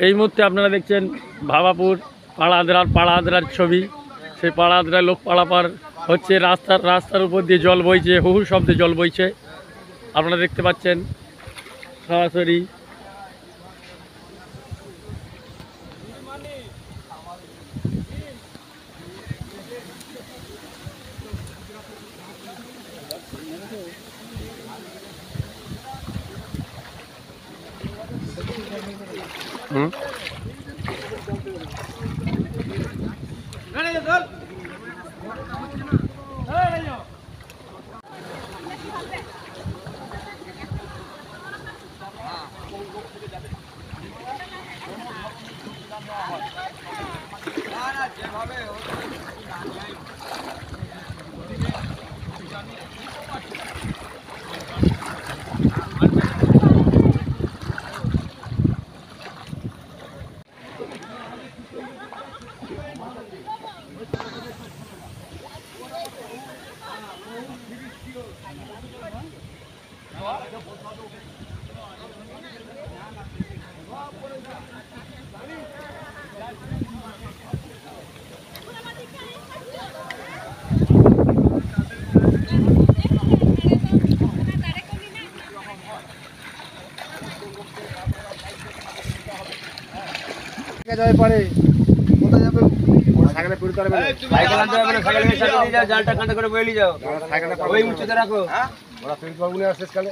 এই মুহূর্তে আপনারা দেখছেন ভাবাপুর পাড়াদরার ছবি। সেই পাড়াদরার লোক পারাপার হচ্ছে, রাস্তার উপর দিয়ে জল বইছে, হুহু শব্দে জল বইছে, আপনারা দেখতে পাচ্ছেন সরাসরি। যাবে পারে কোথায় যাবে সাইকেলে পুরো তারে সাইকেল আনতে হবে না, সাইকেলে সাথে নিয়ে যাও, জালটা কাঁটা করে বইলি যাও, সাইকেলে ওই উঁচুতে রাখো। হ্যাঁ ওরা ফিল্ড পাবুনে আসছে কালে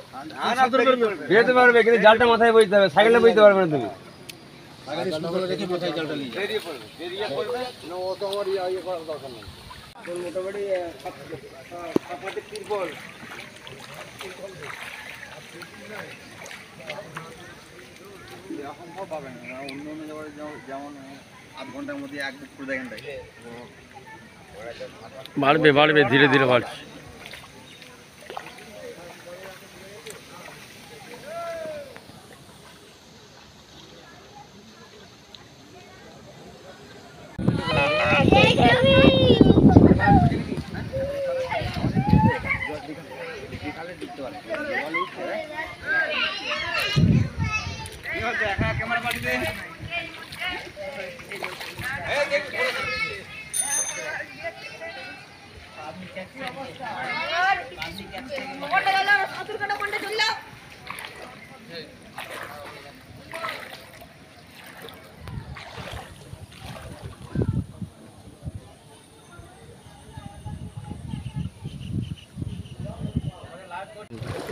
না বেরতে পারবে, কিন্তু জালটা মাথায় বইতে হবে, সাইকেলে বইতে পারবে না তুমি। সাইকেলে স্কুলে রেখে মাথায় জালটা নিয়ে বেরিয়ে পড়বে না, ও তো আমার ইয়ে করার দরকার নেই। তোর মোটামুটি কাপাতে তিরপল অসম্ভব পাবেন না, অন্য অন্য জায়গায় যেমন আধ ঘন্টার মধ্যে এক বুক করে দেখেন বাড়বে ধীরে ধীরে বাড়ছে।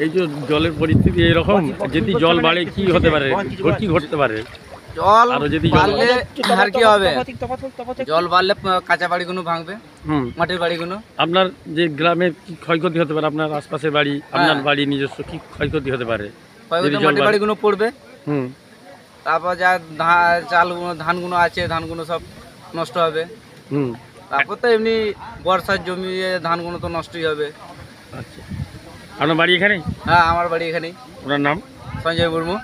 এই যে জলের পরিস্থিতি এইরকম, যদি জল বাড়ে কি হতে পারে, কি ঘটতে পারে? জল বাড়লে আর কি হবে, জল বাড়লে কাঁচা বাড়িগুলো ভাঙবে, মাটির বাড়িগুলো। আপনার যে গ্রামে কি ক্ষয়ক্ষতি হতে পারে? আপনার আশপাশের বাড়ি, আপনার বাড়ি নিজস্ব কি ক্ষয়ক্ষতি হতে পারে? মাটির বাড়িগুলো পড়বে, তারপর যা ধানগুলো আছে, ধানগুলো সব নষ্ট হবে। তারপর তো এমনি বর্ষার জমি ধানগুলো তো নষ্টই হবে। আচ্ছা, আপনার বাড়ি এখানে? হ্যাঁ আমার বাড়ি এখানেই। ওনার নাম? সঞ্জয় মুর্মু।